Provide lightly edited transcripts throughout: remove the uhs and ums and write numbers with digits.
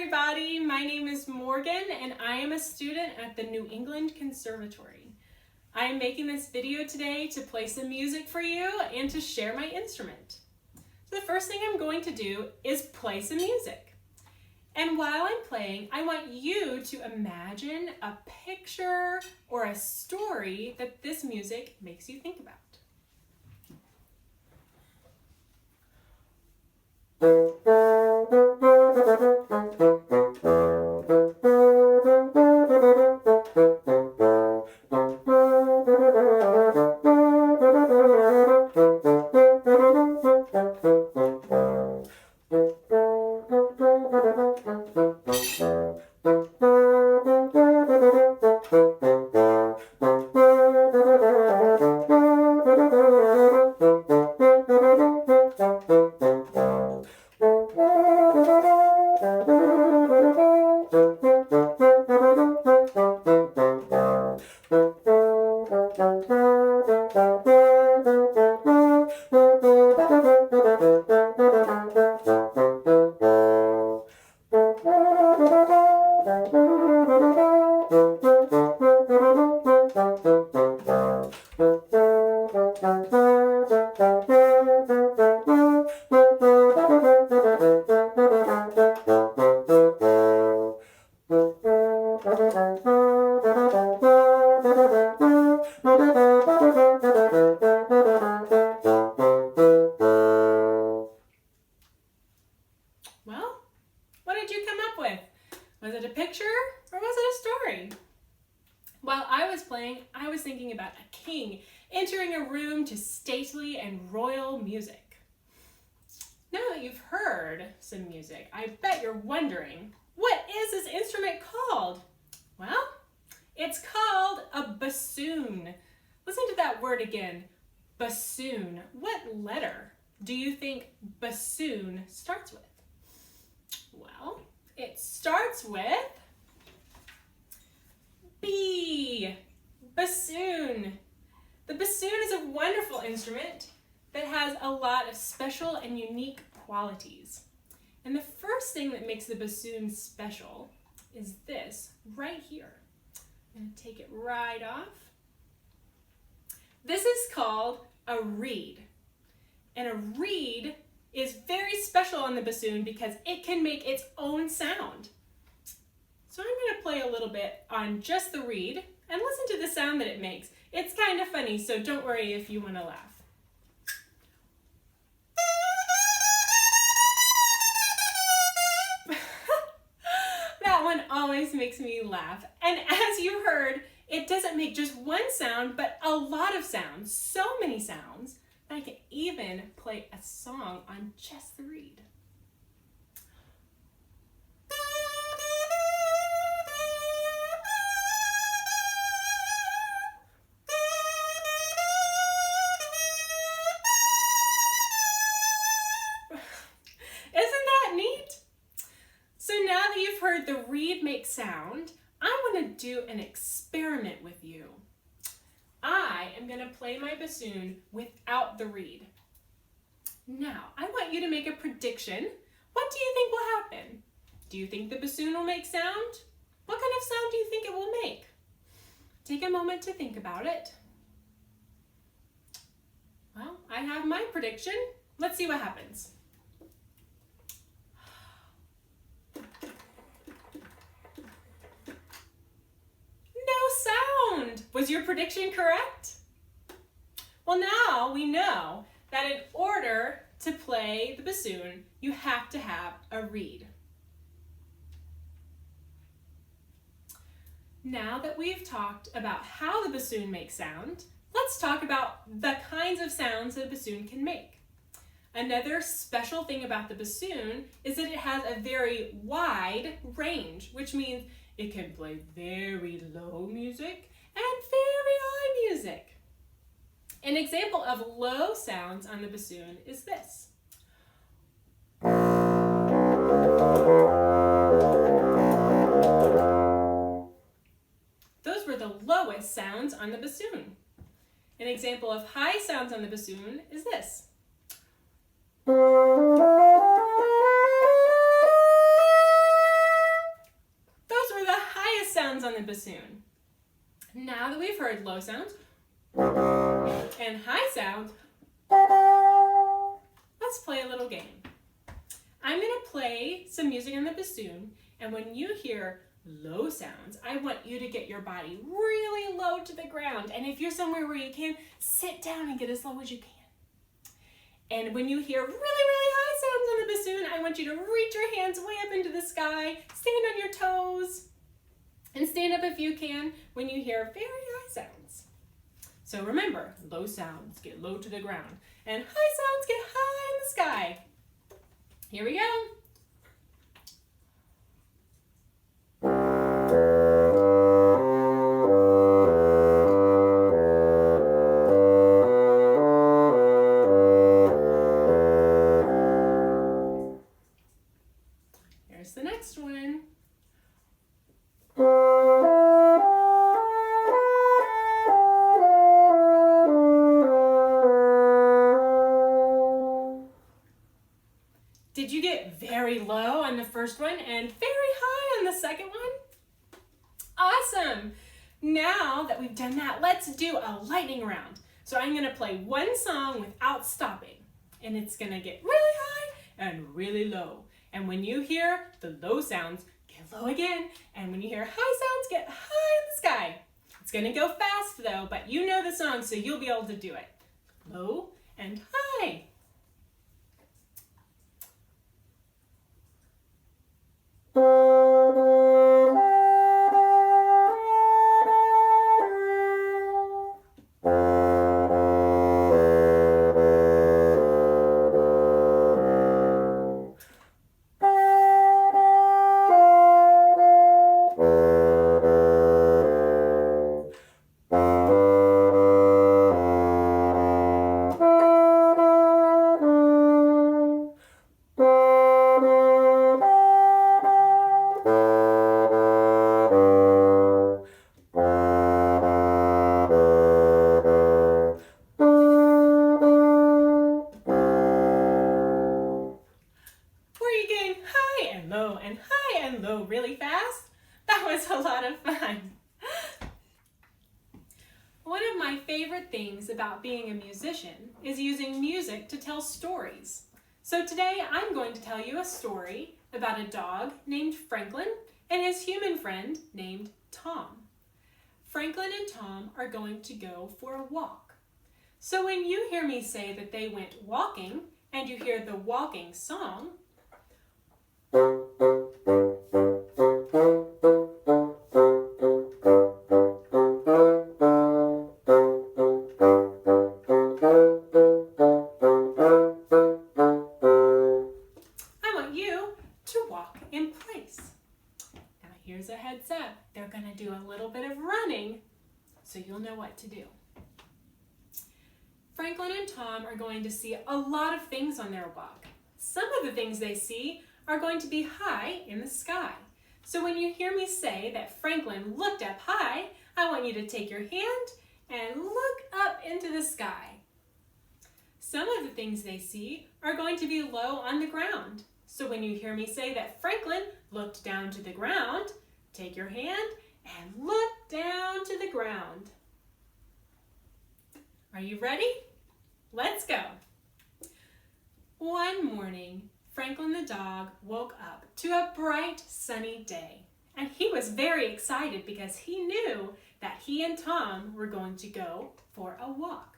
everybody, my name is Morgan and I am a student at the New England Conservatory. I am making this video today to play some music for you and to share my instrument. So the first thing I'm going to do is play some music. And while I'm playing, I want you to imagine a picture or a story that this music makes you think about. Well, what did you come up with? Was it a picture or was it a story? While I was playing, I was thinking about a king entering a room to stately and royal music. Now that you've heard some music, I bet you're wondering, what is this instrument called? Well, it's called a bassoon. Listen to that word again, bassoon. What letter do you think bassoon starts with? Well, it starts with B, bassoon. The bassoon is a wonderful instrument that has a lot of special and unique qualities. And the first thing that makes the bassoon special is this right here. I'm going to take it right off. This is called a reed. And a reed is very special on the bassoon because it can make its own sound. So I'm going to play a little bit on just the reed and listen to the sound that it makes. It's kind of funny, so don't worry if you want to laugh. That one always makes me laugh. And as you heard, it doesn't make just one sound, but a lot of sounds, so many sounds, that I can even play a song on just the reed. Isn't that neat? So now that you've heard the reed make sound, I want to do an experiment with you. I am going to play my bassoon without the reed. Now, I want you to make a prediction. What do you think will happen? Do you think the bassoon will make sound? What kind of sound do you think it will make? Take a moment to think about it. Well, I have my prediction. Let's see what happens. Sound. Was your prediction correct? Well, now we know that in order to play the bassoon, you have to have a reed. Now that we've talked about how the bassoon makes sound, let's talk about the kinds of sounds that a bassoon can make. Another special thing about the bassoon is that it has a very wide range, which means it can play very low music and very high music. An example of low sounds on the bassoon is this. Those were the lowest sounds on the bassoon. An example of high sounds on the bassoon is this. sounds on the bassoon. Now that we've heard low sounds and high sounds, let's play a little game. I'm going to play some music on the bassoon, and when you hear low sounds, I want you to get your body really low to the ground. And if you're somewhere where you can, sit down and get as low as you can. And when you hear really, really high sounds on the bassoon, I want you to reach your hands way up into the sky, stand on your toes, and stand up if you can when you hear very high sounds. So remember, low sounds get low to the ground, and high sounds get high in the sky. Here we go. Here's the next one. Did you get very low on the first one and very high on the second one? Awesome! Now that we've done that, let's do a lightning round. So I'm going to play one song without stopping, and it's going to get really high and really low. And when you hear the low sounds, get low again. And when you hear high sounds, get high in the sky. It's going to go fast though, but you know the song, so you'll be able to do it. Low and high. Really fast? That was a lot of fun. One of my favorite things about being a musician is using music to tell stories. So today I'm going to tell you a story about a dog named Franklin and his human friend named Tom. Franklin and Tom are going to go for a walk. So when you hear me say that they went walking and you hear the walking song, here's a heads up. They're going to do a little bit of running, so you'll know what to do. Franklin and Tom are going to see a lot of things on their walk. Some of the things they see are going to be high in the sky. So when you hear me say that Franklin looked up high, I want you to take your hand and look up into the sky. Some of the things they see are going to be low on the ground. So when you hear me say that Franklin looked down to the ground, take your hand and look down to the ground. Are you ready? Let's go. One morning, Franklin the dog woke up to a bright, sunny day. And he was very excited because he knew that he and Tom were going to go for a walk.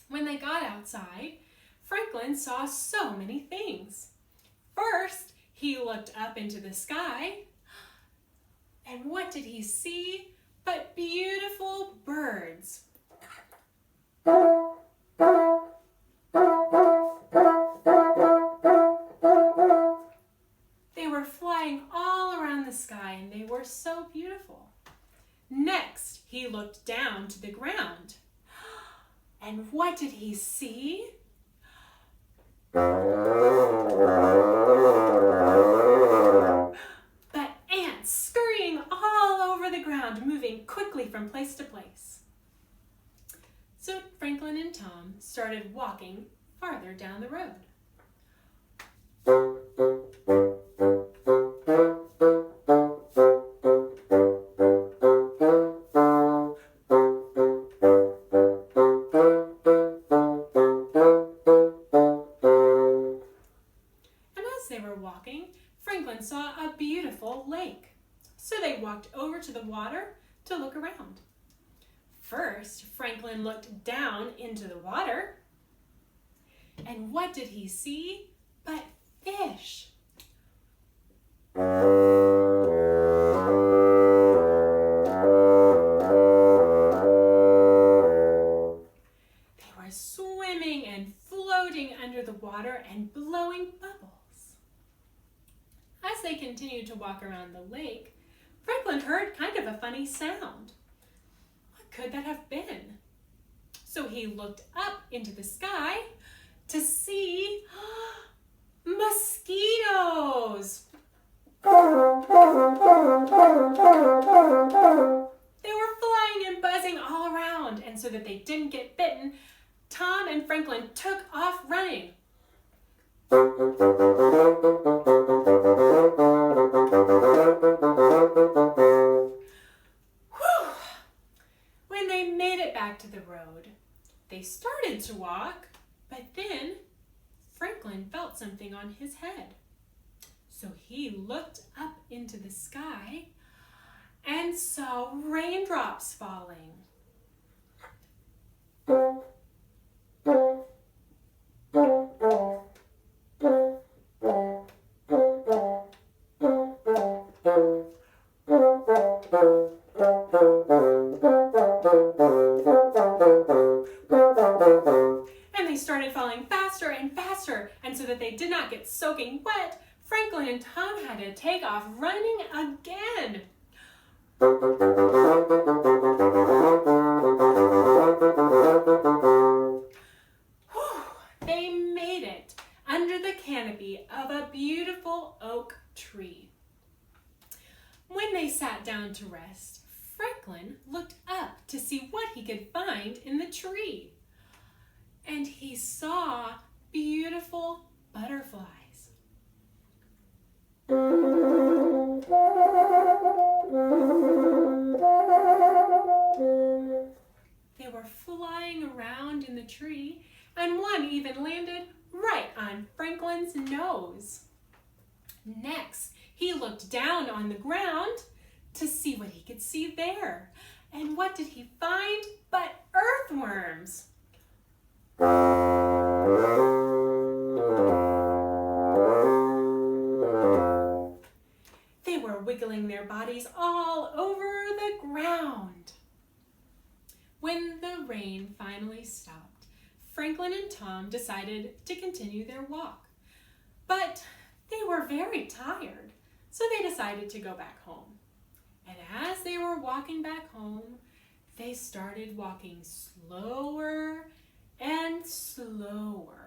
When they got outside, Franklin saw so many things. First, he looked up into the sky, and what did he see but beautiful birds? They were flying all around the sky, and they were so beautiful. Next, he looked down to the ground. And what did he see? But ants Tom started walking farther down the road. And as they were walking, Franklin saw a beautiful lake. So they walked over to the water to look around. First, Franklin looked down into the water. And what did he see but fish? They were swimming and floating under the water and blowing bubbles. As they continued to walk around the lake, Franklin heard kind of a funny sound. What could that have been? So he looked up into the sky to see mosquitoes. They were flying and buzzing all around, and so that they didn't get bitten, Tom and Franklin took off running. When they made it back to the road, they started to walk, but then Franklin felt something on his head. So he looked up into the sky and saw raindrops falling. And they started falling faster and faster, and so that they did not get soaking wet, Franklin and Tom had to take off running again. They made it under the canopy of a beautiful oak tree. When they sat down to rest, Franklin looked up to see what he could find in the tree. And he saw beautiful butterflies. They were flying around in the tree, and one even landed right on Franklin's nose. Next, he looked down on the ground to see what he could see there. And what did he find but earthworms? They were wiggling their bodies all over the ground. When the rain finally stopped, Franklin and Tom decided to continue their walk. But they were very tired, so they decided to go back home. And as they were walking back home, they started walking slower and slower.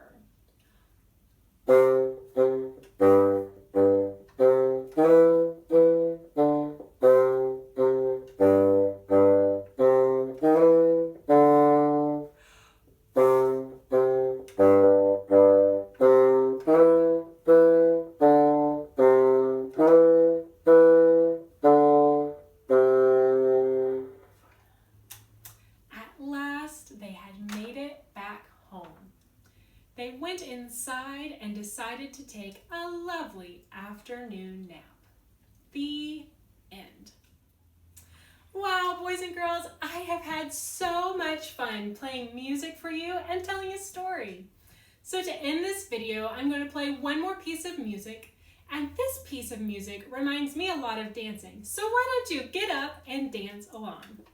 They went inside and decided to take a lovely afternoon nap. The end. Wow, boys and girls, I have had so much fun playing music for you and telling a story. So to end this video, I'm going to play one more piece of music, and this piece of music reminds me a lot of dancing. So why don't you get up and dance along?